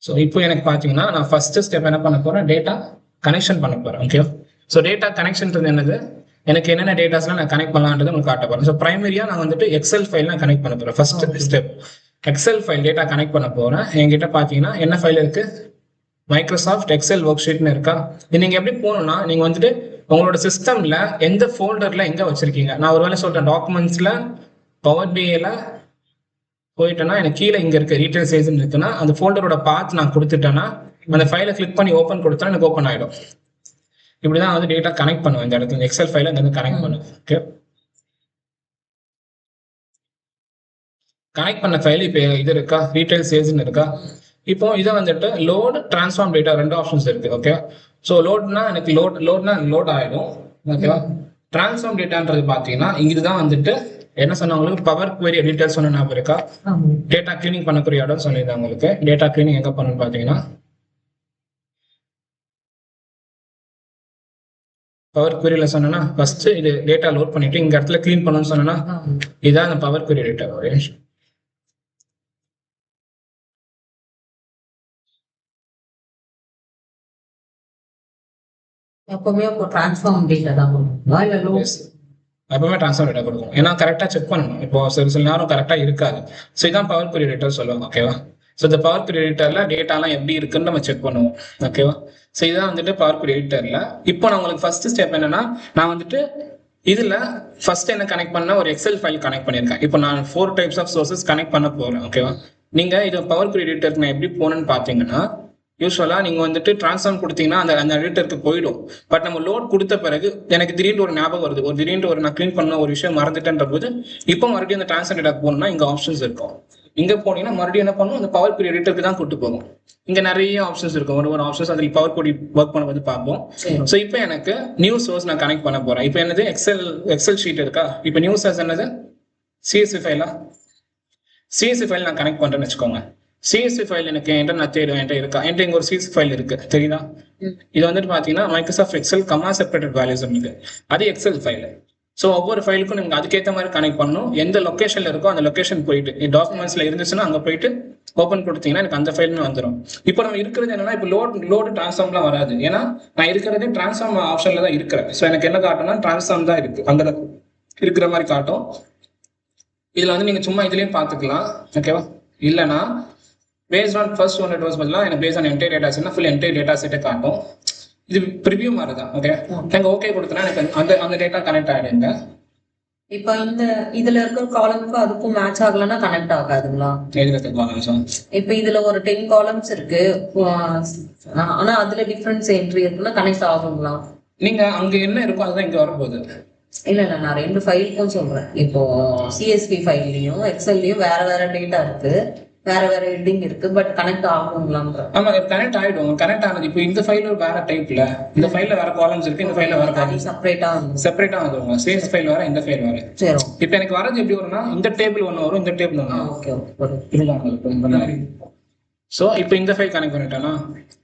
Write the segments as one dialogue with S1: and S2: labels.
S1: So இப்போ எனக்கு பார்த்தீங்கன்னா நான் ஃபர்ஸ்ட் ஸ்டெப் என்ன பண்ண போறேன், டேட்டா கனெக்ஷன் பண்ண போறேன். ஓகே, ஸோ டேட்டா கனெக்ஷன்றது என்னது, எனக்கு என்னென்ன டேட்டாஸ்லாம் நான் கனெக்ட் பண்ணலான்றது உங்களுக்கு காட்ட போறேன். ஸோ பிரைமரியா நான் வந்துட்டு எக்ஸல் ஃபைல் நான் கனெக்ட் பண்ண போறேன். First step excel file data connect பண்ண போறேன். என்கிட்ட பார்த்தீங்கன்னா என்ன ஃபைல் இருக்கு, மைக்ரோசாஃப்ட் எக்ஸல் ஒர்க் ஷீட்னு இருக்கா. இது நீங்க எப்படி போகணும்னா, நீங்க வந்துட்டு உங்களோட சிஸ்டம்ல எந்த ஃபோல்டர்ல எங்க வச்சிருக்கீங்க, நான் ஒரு வேலை சொல்றேன், டாக்குமெண்ட்ஸ்ல பவர் பிஐல போயிட்டேன்னா எனக்கு கீழே இங்க இருக்க ரீட்டைல் சேல்ஸ் இருக்குன்னா அந்த ஃபோல்டரோட பாத் நான் கொடுத்துட்டேன்னா அந்த ஃபைலை கிளிக் பண்ணி ஓப்பன் கொடுத்தா எனக்கு ஓப்பன் ஆயிடும். இப்படிதான் வந்து டேட்டா கனெக்ட் பண்ணுவேன். இந்த இடத்துல எக்ஸல் ஃபைல இங்க கனெக்ட் பண்ணுவேன். ஓகே, கனெக்ட் பண்ண ஃபைல் இப்போ இது இருக்கா, ரீட்டைல் சேல்ஸ்னு இருக்கா. இப்போ இதை வந்துட்டு லோட் டிரான்ஸ்ஃபார்ம் டேட்டா ரெண்டு ஆப்ஷன்ஸ் இருக்கு. ஓகே, ஸோ லோட்னா எனக்கு லோட் ஆயிடும். ஓகேவா, டிரான்ஸ்ஃபார்ம் டேட்டான்றது பாத்தீங்கன்னா இதுதான் வந்துட்டு என்ன சொன்ன உங்களுக்கு, பவர் குவரி டீடைல்ஸ் சொன்ன ஞாபகம் இருக்கா, டேட்டா கிளீனிங் பண்ணக்கூடிய இடம் சொல்லியிருந்தேன் உங்களுக்கு. டேட்டா கிளீனிங் எங்க பண்ணணும்னு பாத்தீங்கன்னா பவர் குவரியில சொன்னா ஃபர்ஸ்ட் இது டேட்டா லோட் பண்ணிட்டு இங்க இடத்துல கிளீன் பண்ணணும்னு சொன்னா இதான் அந்த பவர் குவரி டேட்டா.
S2: எப்பவுமே அப்போ டிரான்ஸ்ஃபார்ம் டேட்டா தான் கொடுக்கும் இல்ல லோட்?
S1: எப்பவுமே டிரான்ஸ்ஃபார்ம் டேட்டா கொடுக்கும். ஏன்னா கரெக்டா செக் பண்ணணும். இப்போ சில நேரம் கரெக்டா இருக்காது. ஸோ இதான் பவர் குவரி டேட்டா சொல்லுவாங்க. ஓகேவா, ஸோ இந்த பவர் குவரி டேட்டால டேட்டாலாம் எப்படி இருக்குன்னு நம்ம செக் பண்ணுவோம். ஓகேவா, ஸோ இதான் வந்துட்டு பவர் குவரி டேட்டால. இப்போ நான் உங்களுக்கு ஃபர்ஸ்ட் ஸ்டெப் என்னன்னா, நான் வந்துட்டு இதுல ஃபர்ஸ்ட் என்ன கனெக்ட் பண்ண ஒரு எக்ஸல் ஃபைல் கனெக்ட் பண்ணியிருக்கேன். இப்போ நான் 4 டைப்ஸ் ஆஃப் சோர்சஸ் கனெக்ட் பண்ண போறேன். ஓகேவா, நீங்க இது பவர் குவரி எடிட்டருக்கு நான் எப்படி போகணும்னு பாத்தீங்கன்னா, யூஸ்வலா நீங்க வந்துட்டு டிரான்ஸ்ஃபார்ம் கொடுத்தீங்கன்னா அந்த எடிட்டருக்கு போயிடும். பட் நம்ம லோட் கொடுத்த பிறகு எனக்கு திடீர்னு ஒரு ஞாபகம் வருது, திடீர்னு நான் கிளீன் பண்ண ஒரு விஷயம் மறந்துட்டேன்ற போது இப்போ மறுபடியும் அந்த டிரான்ஸ்ஃபார்ம் டேட்டா போகணும்னா இங்க ஆப்ஷன்ஸ் இருக்கும். இங்க போனீங்கன்னா மறுபடியும் என்ன பண்ணும், அந்த பவர் குவரி எடிட்டருக்கு தான் கூட்டு போகும். இங்க நிறைய ஆப்ஷன்ஸ் இருக்கும். ஒரு ஆப்ஷன்ஸ் அதில் பவர் குவரி ஒர்க் பண்ணும்போது பார்ப்போம். ஸோ இப்போ எனக்கு நியூ சோர்ஸ் நான் கனெக்ட் பண்ண போறேன். இப்போ என்னது, எக்ஸல் ஷீட் இருக்கா. இப்போ நியூ சோர்ஸ் என்னது, சிஎஸ்வி ஃபைலா. சிஎஸ்வி ஃபைல் நான் கனெக்ட் பண்றேன்னு வச்சுக்கோங்க. சிஎஸ்வி ஃபைல் எனக்கு என்கிட்ட நான் தேடுவேன், என்கிட்ட இருக்கா, என்கிட்ட இங்க ஒரு சிஎஸ்வி ஃபைல் இருக்கு தெரியுதா. இது வந்துட்டு பாத்தீங்கன்னா Microsoft Excel comma separated values இருக்கு. அது எக்ஸல் ஃபைல். ஸோ ஒவ்வொரு ஃபைலுக்கும் நீங்க அதுக்கேற்ற மாதிரி கனெக்ட் பண்ணணும். எந்த லொகேஷன்ல இருக்கோ அந்த லொகேஷன் போயிட்டு டாக்குமெண்ட்ஸ்ல இருந்துச்சுன்னா அங்க போயிட்டு ஓப்பன் கொடுத்தீங்கன்னா எனக்கு அந்த ஃபைலுமே வந்துடும். இப்போ நம்ம இருக்கிறது என்னன்னா, இப்போ லோடு டிரான்ஸ்ஃபார்ம்லாம் வராது. ஏன்னா நான் இருக்கிறது டிரான்ஸ்ஃபார்ம் ஆப்ஷன்ல தான் இருக்கிறேன். ஸோ எனக்கு என்ன காட்டும்னா டிரான்ஸ்ஃபார்ம் தான் இருக்கு, அங்க இருக்கிற மாதிரி காட்டும். இதுல வந்து நீங்க சும்மா இதுலயும் பாத்துக்கலாம். ஓகேவா, இல்லைன்னா பேஸ்ட் ஆன் ஃபர்ஸ்ட் 100 rows பதிலாக எனக்கு பேஸ்ட் ஆன் என்டையர் டேட்டா செட்னா ஃபுல் என்டையர் டேட்டா செட்டை காட்டும். இது ப்ரிவியூ மாதிரி தான். ஓகே, எனக்கு ஓகே கொடுத்தனா எனக்கு அந்த டேட்டா கனெக்ட் ஆகிடுங்க.
S2: இப்போ இதுல இருக்கிற காலம்க்கு அதுக்கும் மேட்ச் ஆகலன்னா கனெக்ட் ஆகாதுங்களா?
S1: எதுல இருக்க காலம்ஸ்,
S2: இப்போ இதுல ஒரு 10 காலம்ஸ் இருக்கு, ஆனா அதுல டிஃபரன்ஸ் என்ட்ரி இருக்குன்னா கனெக்ட் ஆகுங்களா?
S1: நீங்க அங்க என்ன இருக்கோ அதுதான் இங்க வரப்போகுது.
S2: இல்ல நான் 2 ஃபைலுக்கும் சொல்றேன். இப்போ சிஎஸ்வி ஃபைல்லையும் எக்ஸல்லையும் வேற வேற டேட்டா இருக்கு, வேற வேற ஹெட்டிங் இருக்கு, பட் கனெக்ட் ஆகுங்களான்ற.
S1: ஆமா, கனெக்ட் ஆயிடும். கனெக்ட் ஆனது இப்போ இந்த ஃபைல் வேற டைப்ல, இந்த ஃபைல்ல வேற காலம்ஸ் இருக்கு, இந்த ஃபைல்ல வேற காலம்ஸ் செப்பரேட்டா வந்துருங்க. சேல்ஸ் ஃபைல் வேற, இந்த ஃபைல் வேற. சரி, இப்போ எனக்கு வரது எப்படி வரும்னா, இந்த டேபிள் ஒன்னு வரும், இந்த டேபிள் ஒன்னு. ஓகே ஓகே, இதுதான். ஸோ இப்போ இந்த ஃபைல் கனெக்ட் பண்ணிட்டேன்னா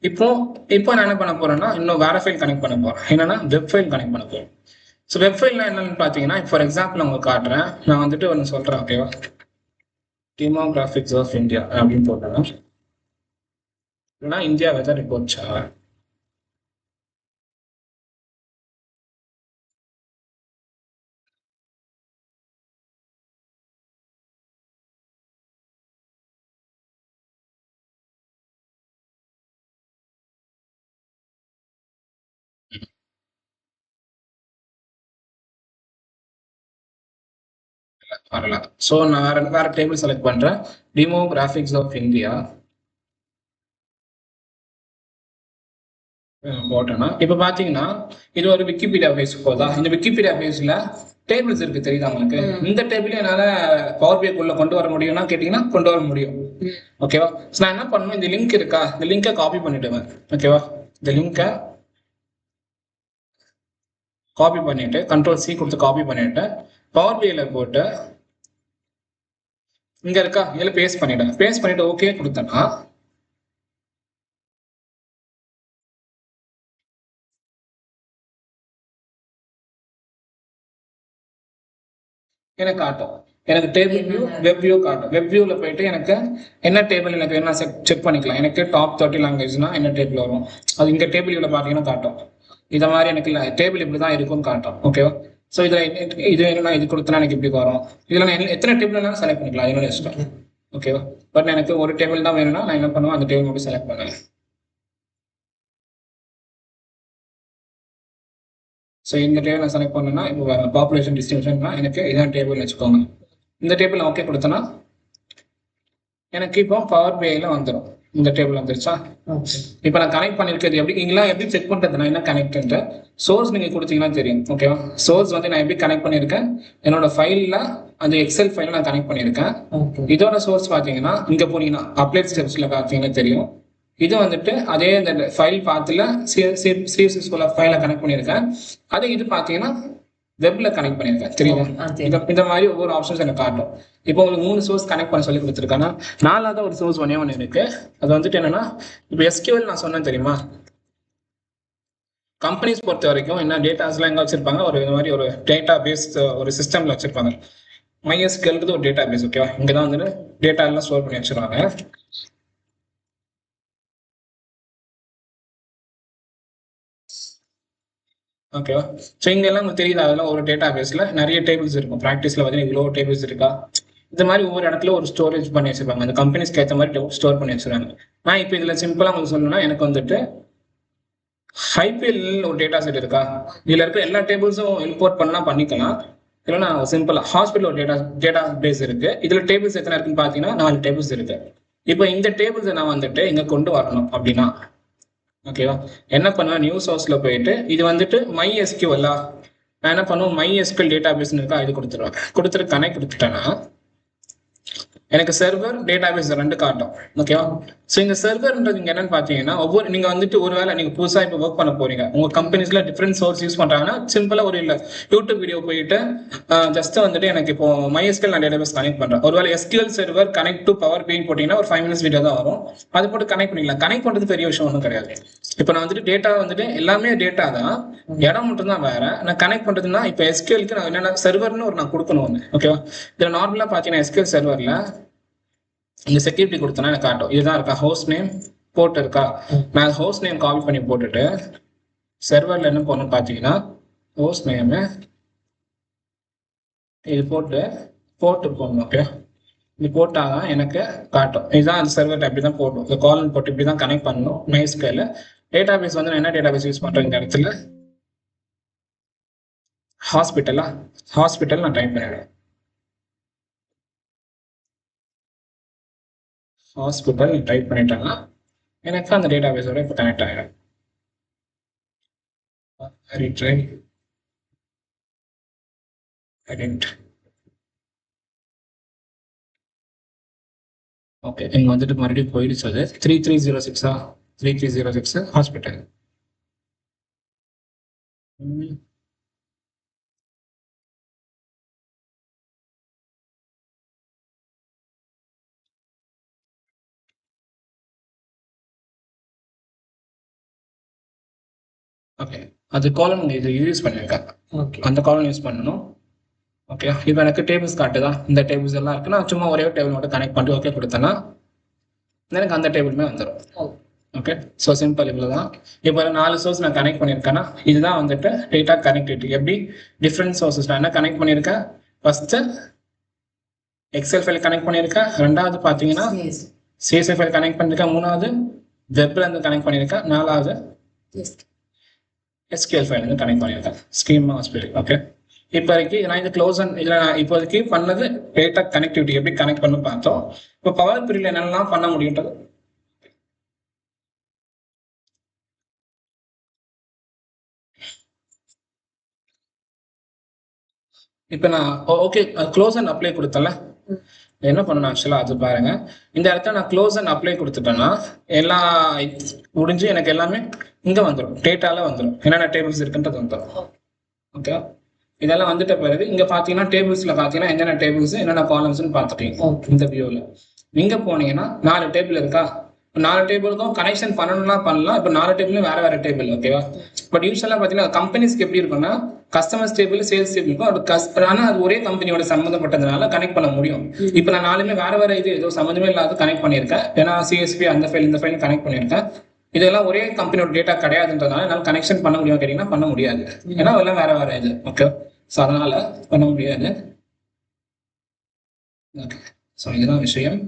S1: இப்போ நான் என்ன பண்ண போறேன்னா இன்னும் வேற ஃபைல் கனெக்ட் பண்ண போறேன். என்னன்னா வெப் ஃபைல் கனெக்ட் பண்ண போறேன். ஸோ வெப் ஃபைல்னா என்னன்னு பாத்தீங்கன்னா, ஃபார் எக்ஸாம்பிள் உங்களுக்கு காட்டுறேன். நான் வந்துட்டு ஒன்று சொல்றேன். ஓகேவா, டெமோகிராஃபிக்ஸ் ஆஃப் இந்தியா அப்படின்னு போட்டேன்னா இல்லைன்னா இந்தியா வெதர் ரிப்போர்ட் சார். வரலாம். ஸோ நான் வேற டேபிள் செலக்ட் பண்றேன், டெமோகிராஃபிக்ஸ் ஆஃப் இந்தியா போட்டேன்னா இப்போ பாத்தீங்கன்னா இது ஒரு விக்கிபீடியா பேஜ் போதா. இந்த விக்கிபீடியா பேஜ்ல டேபிள்ஸ் இருக்கு தெரியுதா உங்களுக்கு. இந்த டேபிள் என்னால பவர் பிஐக்குள்ள கொண்டு வர முடியும்னா கேட்டீங்கன்னா கொண்டு வர முடியும். ஓகேவா, நான் என்ன பண்ணணும், இந்த லிங்க் இருக்கா, இந்த லிங்கை காப்பி பண்ணிடுவேன். ஓகேவா, இந்த லிங்கை காப்பி பண்ணிட்டு கண்ட்ரோல்-C கொடுத்து காப்பி பண்ணிட்டு பவர் பிஐல போட்டு இங்க இருக்கா இதுல பேஸ்ட் பண்ணிடுவேன். பேஸ்ட் பண்ணிட்டு ஓகே கொடுத்தேன்னா எனக்கு காட்டும். எனக்கு டேபிள் வியூ வெப் வியூ காட்டும். வெப் வியூல போயிட்டு எனக்கு என்ன டேபிள் எனக்கு வேணும் செக் பண்ணிக்கலாம். எனக்கு டாப் 30 லாங்குவேஜ்னா என்ன டேபிள் வரும், அது இங்க டேபிள் வியூல பாத்தீங்கன்னா காட்டும். இத மாதிரி எனக்கு டேபிள் இப்படிதான் இருக்கும்னு காட்டும். ஓகேவா? ஸோ இதுல இது என்ன இது கொடுத்தனா எனக்கு இப்படி வரும். இதுல நான் எத்தனை டேபிள் செலக்ட் பண்ணிக்கலாம், என்னோட இஷ்டம். ஓகேவா? பட் எனக்கு ஒரு டேபிள் தான் வேணும்னா நான் என்ன பண்ணுவேன், அந்த டேபிள் மட்டும் செலக்ட் பண்ணுவேன். ஸோ இந்த டேபிள் நான் செலக்ட் பண்ணேன்னா இப்போ பாப்புலேஷன் டிஸ்ட்ரிபியூஷன்னா எனக்கு இதான் டேபிள் வச்சுக்கோங்க. இந்த டேபிள் ஓகே கொடுத்தனா எனக்கு இப்போ பவர் பிஐல வந்துடும். இந்த டேபிள் வந்துருச்சா? இப்போ நான் கனெக்ட் பண்ணிருக்கிறது எப்படி இங்கெல்லாம் எப்படி செக் பண்றது, நான் என்ன கனெக்ட் சோர்ஸ் நீங்க கொடுத்தீங்கன்னா தெரியும். ஓகேவா? சோர்ஸ் வந்து நான் எப்படி கனெக்ட் பண்ணிருக்கேன், என்னோட ஃபைல்ல அந்த எக்ஸல் ஃபைல நான் கனெக்ட் பண்ணிருக்கேன். இதோட சோர்ஸ் பாத்தீங்கன்னா இங்க போனீங்கன்னா அப்ளேட் ஸ்டெப்ஸ்ல பாத்தீங்கன்னா தெரியும். இது வந்துட்டு அதே இந்த ஃபைல் பாத்துல சிஎஸ்எஸ் ஃபைல கனெக்ட் பண்ணிருக்கேன். அதே இது பாத்தீங்கன்னா வெப்ல கனெக்ட் பண்ணிருக்கேன். தெரியுமா? இந்த மாதிரி ஒவ்வொரு ஆப்ஷன்ஸ் எனக்கு காட்டும். இப்போ உங்களுக்கு 3 சோர்ஸ் கனெக்ட் பண்ண சொல்லி கொடுத்துருக்காங்கன்னா 4வது ஒரு சோர்ஸ் ஒன்று இருக்கு. அது வந்துட்டு என்னன்னா இப்போ எஸ்கியூஎல் நான் சொன்னேன் தெரியுமா, கம்பெனிஸ் பொறுத்த வரைக்கும் என்ன டேட்டாஸ்லாம் எங்க வச்சிருப்பாங்க, ஒரு இந்த மாதிரி ஒரு டேட்டா பேஸ் ஒரு சிஸ்டம்ல வச்சிருப்பாங்க. MySQL ஒரு டேட்டா பேஸ். ஓகேவா? இங்கதான் வந்துட்டு டேட்டா எல்லாம் ஸ்டோர் பண்ணி வச்சிருவாங்க. ஓகேவா? ஸோ இங்க எல்லாம் உங்களுக்கு தெரியுது, அதெல்லாம் ஒரு டேட்டா பேஸ்ல நிறைய டேபிள்ஸ் இருக்கும். ப்ராக்டிஸ்ல பார்த்தீங்கன்னா இவ்வளோ டேபிள்ஸ் இருக்கா, இந்த மாதிரி ஒவ்வொரு இடத்துல ஒரு ஸ்டோரேஜ் பண்ணி வச்சிருப்பாங்க. அந்த கம்பெனிஸ்க்கு ஏற்ற மாதிரி ஸ்டோர் பண்ணி வச்சிருக்காங்க. நான் இப்போ இதுல சிம்பிளா உங்களுக்கு சொல்லணும்னா எனக்கு வந்துட்டு ஐபிஎல் ஒரு டேட்டா செட் இருக்கா, இதுல இருக்க எல்லா டேபிள்ஸும் இம்போர்ட் பண்ணா பண்ணிக்கலாம். இல்லைன்னா சிம்பிளா ஹாஸ்பிட்டல் ஒரு டேட்டா பேஸ் இருக்கு. இதுல டேபிள்ஸ் எத்தனை இருக்குன்னு பாத்தீங்கன்னா 4 டேபிள்ஸ் இருக்கு. இப்போ இந்த டேபிள்ஸை நான் வந்துட்டு இங்க கொண்டு வரணும் அப்படின்னா ஓகேவா, என்ன பண்ணுவேன், நியூ சோர்ஸ்ல போயிட்டு இது வந்துட்டு MySQL நான் என்ன பண்ணுவேன், MySQL டேட்டா பேஸ்னு இருக்கா, இது கொடுத்துருவேன். கொடுத்துட்டு கனெக்ட் கொடுத்துட்டேன்னா எனக்கு சர்வர் டேட்டாபேஸ் 2 காட்டும். ஓகேவா? ஸோ இந்த சர்வர்ன்றது இங்க என்னன்னு பாத்தீங்கன்னா ஒவ்வொரு நீங்க வந்துட்டு ஒருவேளை நீங்க புதுசா இப்போ ஒர்க் பண்ண போறீங்க, உங்க கம்பெனிஸ்ல டிஃப்ரெண்ட் சோர்ஸ் யூஸ் பண்றாங்கன்னா சிம்பிளா ஒரு இல்ல யூடியூப் வீடியோ போயிட்டு ஜஸ்ட் வந்துட்டு எனக்கு இப்போ MySQL நான் டேட்டாபேஸ் கனெக்ட் பண்றேன். ஒருவேளை SQL server connect to Power BI போட்டீங்கன்னா ஒரு 5 minutes வீடியோ தான் வரும். அது போட்டு கனெக்ட் பண்ணிக்கலாம். கனெக்ட் பண்றது பெரிய விஷயம் ஒன்றும் கிடையாது. இப்போ நான் வந்துட்டு டேட்டா வந்துட்டு எல்லாமே டேட்டா தான், இடம் மட்டும் தான் வேற. நான் கனெக்ட் பண்றதுன்னா இப்போ SQLக்கு நான் என்னென்ன சர்வர்னு ஒரு நான் கொடுக்கணும். ஓகேவா? இதுல நார்மலா பாத்தீங்கன்னா SQL சர்வர்ல இந்த செக்யூரிட்டி கொடுத்தனா எனக்கு காட்டும். இதுதான் இருக்கா, ஹோஸ்ட் நேம் போர்ட் இருக்கா, நான் ஹோஸ்ட் நேம் காப்பி பண்ணி போட்டுட்டு சர்வர்ல என்ன பண்ணணும் பாத்தீங்கன்னா ஹோஸ்ட் நேம் இது போட்டு போடணும். ஓகே, இது போட்டாதான் எனக்கு காட்டும். இதுதான் அந்த சர்வர் அப்படிதான் போட்டோம். இந்த காலன் போட்டு இப்படிதான் கனெக்ட் பண்ணணும். MySQL டேட்டாபேஸ் வந்து நான் என்ன டேட்டாபேஸ் யூஸ் பண்றேன் இந்த இடத்துல, ஹாஸ்பிட்டல் நான் டைப் பண்ணிடுறேன். ஹாஸ்பிட்டல் டைப் பண்ணிட்டாங்கன்னா எனக்கு அந்த டேட்டாபேஸோட இப்போ கனெக்ட் ஆகிடும். ஓகே, இங்க வந்துட்டு மறுபடியும் போயிடுச்சு. அது 3306 3306 ஹாஸ்பிட்டல். ஓகே, அது காலம் இது யூஸ் பண்ணிருக்கேன். அந்த காலம் யூஸ் பண்ணணும். ஓகே, இப்போ எனக்கு டேபிள்ஸ் காட்டுதான், இந்த டேபிள்ஸ் எல்லாம் இருக்கு. நான் சும்மா ஒரே டேபிள் மட்டும் கனெக்ட் பண்ணிட்டு ஓகே கொடுத்தேன்னா எனக்கு அந்த டேபிளுமே வந்துடும். ஓகே, ஸோ சிம்பிள் இவ்வளோதான். இப்போ 4 சோர்ஸ் நான் கனெக்ட் பண்ணியிருக்கேன்னா இதுதான் வந்துட்டு டேட்டா கனெக்டிவிட்டி. எப்படி டிஃப்ரெண்ட் சோர்ஸஸ் நான் என்ன கனெக்ட் பண்ணியிருக்கேன், ஃபர்ஸ்ட் எக்ஸல் ஃபைல் கனெக்ட் பண்ணியிருக்கேன், 2வது பார்த்தீங்கன்னா CSV ஃபைல் கனெக்ட் பண்ணியிருக்கேன், 3வது வெப்ல இருந்து கனெக்ட் பண்ணியிருக்கேன், 4வது SQL ஃபைல் வந்து கனெக்ட் பண்ணியிருக்கேன், ஸ்கீமா ஹாஸ்பிட்டல். ஓகே, இப்போதைக்கு நான் இந்த க்ளோஸ் இதில் நான் இப்போதைக்கு பண்ணது டேட்டா கனெக்டிவிட்டி எப்படி கனெக்ட் பண்ணு பார்த்தோம். இப்போ பவர் பிரியில் என்னெல்லாம் பண்ண முடியுன்றது இப்போ நான் ஓகே க்ளோஸ் அண்ட் அப்ளை கொடுத்தல என்ன பண்ணணும் ஆக்சுவலாக அது பாருங்க. இந்த இடத்துல நான் க்ளோஸ் அண்ட் அப்ளை கொடுத்துட்டேன்னா எல்லாம் முடிஞ்சு எனக்கு எல்லாமே இங்கே வந்துடும், டேட்டால வந்துடும், என்னென்ன டேபிள்ஸ் இருக்குன்றது வந்துடும். ஓகே, இதெல்லாம் வந்துட்ட பிறகு இங்க பாத்தீங்கன்னா டேபிள்ஸ்ல பாத்தீங்கன்னா என்னென்ன டேபிள்ஸ் என்னென்ன காலம்ஸ்னு பார்த்துட்டீங்க. இந்த வியூல நீங்க போனீங்கன்னா 4 டேபிள் இருக்கா, 4 டேபிளுக்கும் கனெக்ஷன் பண்ணணும்னா பண்ணலாம். இப்போ 4 டேபிளும் வேற டேபிள், ஓகேவா? பட் யூஸ்வலா பாத்தீங்கன்னா கம்பெனிஸ்க்கு எப்படி இருக்கும்னா கஸ்டமர்ஸ் டேபிள், சேல்ஸ் டேபிள் இருக்கும். ஆனா அது ஒரே கம்பெனியோட சம்மந்தப்பட்டதுனால கனெக்ட் பண்ண முடியும். இப்போ நான் 4மே வேற இது ஏதோ சம்மந்தமே இல்லாத கனெக்ட் பண்ணியிருக்கேன். ஏன்னா சிஎஸ்பி அந்த ஃபைல் இந்த ஃபைல் கனெக்ட் பண்ணியிருக்கேன். இதெல்லாம் ஒரே கம்பெனியோட டேட்டா கிடையாதுன்றதுனால என்னால் கனெக்ஷன் பண்ண முடியும் கேட்டீங்கன்னா பண்ண முடியாது. ஏன்னா அதெல்லாம் வேற இது, ஓகே? ஸோ அதனால பண்ண முடியாது. ஓகே, ஸோ இதுதான் விஷயம்.